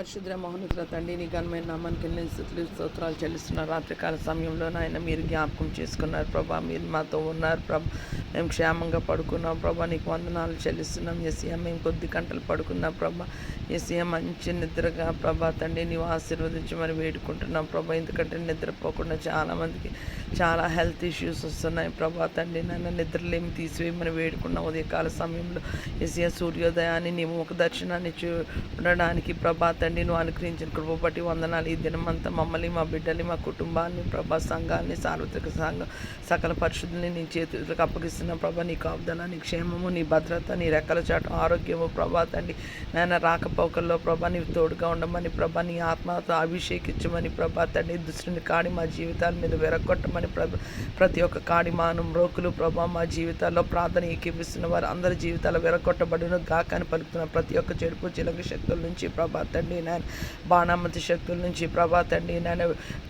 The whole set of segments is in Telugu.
పరిశుద్ర మహోన్నతుల తండ్రి నీ ఘనమైన నామానికి స్థుతులు స్తోత్రాలు చెల్లిస్తున్నారు. రాత్రికాల సమయంలో నాయన మీరు జ్ఞాపకం చేసుకున్నారు ప్రభా. మీరు మాతో ఉన్నారు ప్రభా. మేము క్షేమంగా పడుకున్నాం ప్రభా. నీకు వందనాలు చెల్లిస్తున్నాం ఎస్సీఎం. మేము కొద్ది గంటలు పడుకున్నాం ప్రభా. ఎస్సీఎం మంచి నిద్రగా ప్రభా తండ్రి నీవు ఆశీర్వదించమని వేడుకుంటున్నాం ప్రభా. ఎందుకంటే నిద్రపోకుండా చాలామందికి చాలా హెల్త్ ఇష్యూస్ వస్తున్నాయి ప్రభా తండ్రి. నన్ను నిద్రలేమి తీసివేయమని వేడుకున్నాం ఉదయకాల సమయంలో. ఎస్సీఎం సూర్యోదయాన్ని నీ ముఖ దర్శనాన్ని చూడడానికి ప్రభా తండ్రి నువ్వు అనుగ్రహించిన కృప బట్టి వందనాలు. ఈ దినమంతా మమ్మల్ని, మా బిడ్డల్ని, మా కుటుంబాన్ని ప్రభా, సంఘాన్ని, సార్వత్రిక సంఘం సకల పరిశుద్ధుల్ని నీ చేతులకు అప్పగిస్తున్న ప్రభా. నీ కాపుదల, నీ క్షేమము, నీ భద్రత, నీ రెక్కల చాటు ఆరోగ్యము ప్రభా తండ్రి నాయన రాకపోకల్లో ప్రభా నీవు తోడుగా ఉండమని ప్రభా. నీ ఆత్మతో అభిషేకించమని ప్రభా తండ్రి. దుష్టుని కాడి మా జీవితాల మీద వెరగొట్టమని ప్రభా. ప్రతి ఒక్క కాడి మానం రోకులు ప్రభా మా జీవితాల్లో ప్రార్థన ఏకీపిస్తున్న వారు అందరి జీవితాలు వెరగొట్టబడును గాకని పలుకుతున్న ప్రతి ఒక్క చెడుపు చిలక శక్తుల నుంచి ప్రభా తండ్రి నాయన బాణామతి శక్తుల నుంచి ప్రభా తండ్రి నాయన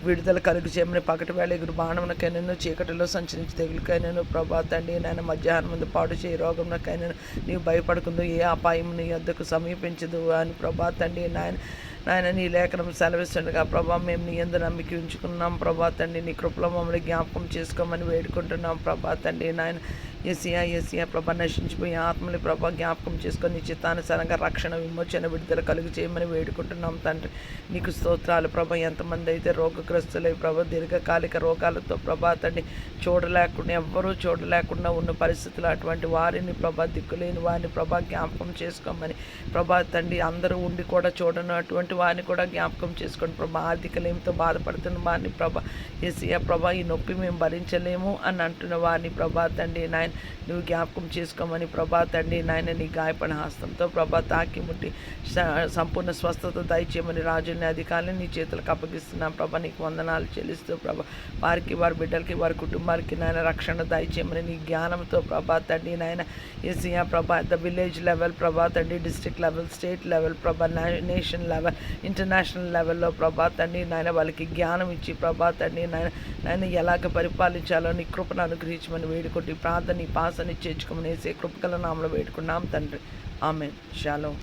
విడుదల కలుగు చేయమని. పగటి వేళ ఎగురు బాణమునకైనాను, చీకటిలో సంచరించి తెగులకైనాను ప్రభా తండ్రి నాయన మధ్యాహ్నం ముందు పాడు చేయి రోగంకైనాను నీవు భయపడకుందు, ఏ అపాయం నీ వద్దకు సమీపించదు అని ప్రభా తండ్రి నాయన నీ లేఖనం సెలవిస్తుండగా ప్రభా మేము నీ యందు నమ్మిక ఉంచుకున్నాం ప్రభా తండ్రి. నీ కృపలో మమ్మల్ని జ్ఞాపకం చేసుకోమని వేడుకుంటున్నాం ప్రభా తండ్రి నాయన. ఎస్సీఆ ప్రభా నశించిపోయి ఆత్మని ప్రభా జ్ఞాపకం చేసుకొని నీ చిత్తానుసారంగా రక్షణ విమోచన విడుదల కలుగు చేయమని వేడుకుంటున్నాం తండ్రి. నీకు స్తోత్రాలు ప్రభా. ఎంతమంది అయితే రోగగ్రస్తులై ప్రభా దీర్ఘకాలిక రోగాలతో ప్రభా తండ్రి ఎవ్వరూ చూడలేకుండా ఉన్న పరిస్థితులు అటువంటి వారిని ప్రభా, దిక్కులేని వారిని ప్రభా జ్ఞాపకం చేసుకోమని ప్రభా తండ్రి. అందరూ ఉండి కూడా చూడను అటువంటి వారిని కూడా జ్ఞాపకం చేసుకోండి ప్రభా. ఆర్థికలేమితో బాధపడుతున్న వారిని ప్రభా ఎస్సీఆ ప్రభా ఈ నొప్పి మేము భరించలేము అని అంటున్న వారిని ప్రభా తండ్రి నాయన నువ్వు జ్ఞాపకం చేసుకోమని ప్రభా తండ్రి నాయన. నీ గాయపడిన హస్తంతో ప్రభా తాకి ముట్టి సంపూర్ణ స్వస్థత దయచేయమని రాజుల్ని అధికారులను నీ చేతులకు అప్పగిస్తున్నాం ప్రభా. నీకు వందనాలు చెల్లిస్తూ ప్రభా వారికి, వారి బిడ్డలకి, వారి కుటుంబాలకి నాయన రక్షణ దయచేయమని నీ జ్ఞానంతో ప్రభా తండ్రి నాయన. ఎస్సీఆ ప్రభా ద విలేజ్ లెవెల్ ప్రభా తండ్రి, డిస్ట్రిక్ట్ లెవెల్, స్టేట్ లెవెల్ ప్రభా, నేషన్ లెవెల్, ఇంటర్నేషనల్ లెవెల్లో ప్రభా తండ్రి నాయన వాళ్ళకి జ్ఞానం ఇచ్చి ప్రభా తండ్రి నాయన ఎలాగ పరిపాలించాలో నీ కృపను అనుగ్రహించమని వేడుకుంటే ప్రార్థన నీ పాసని చేర్చుకోమని వేసే కృపకల నామలో వేడుకున్నాం తండ్రి. ఆమేన్. షాలోమ్.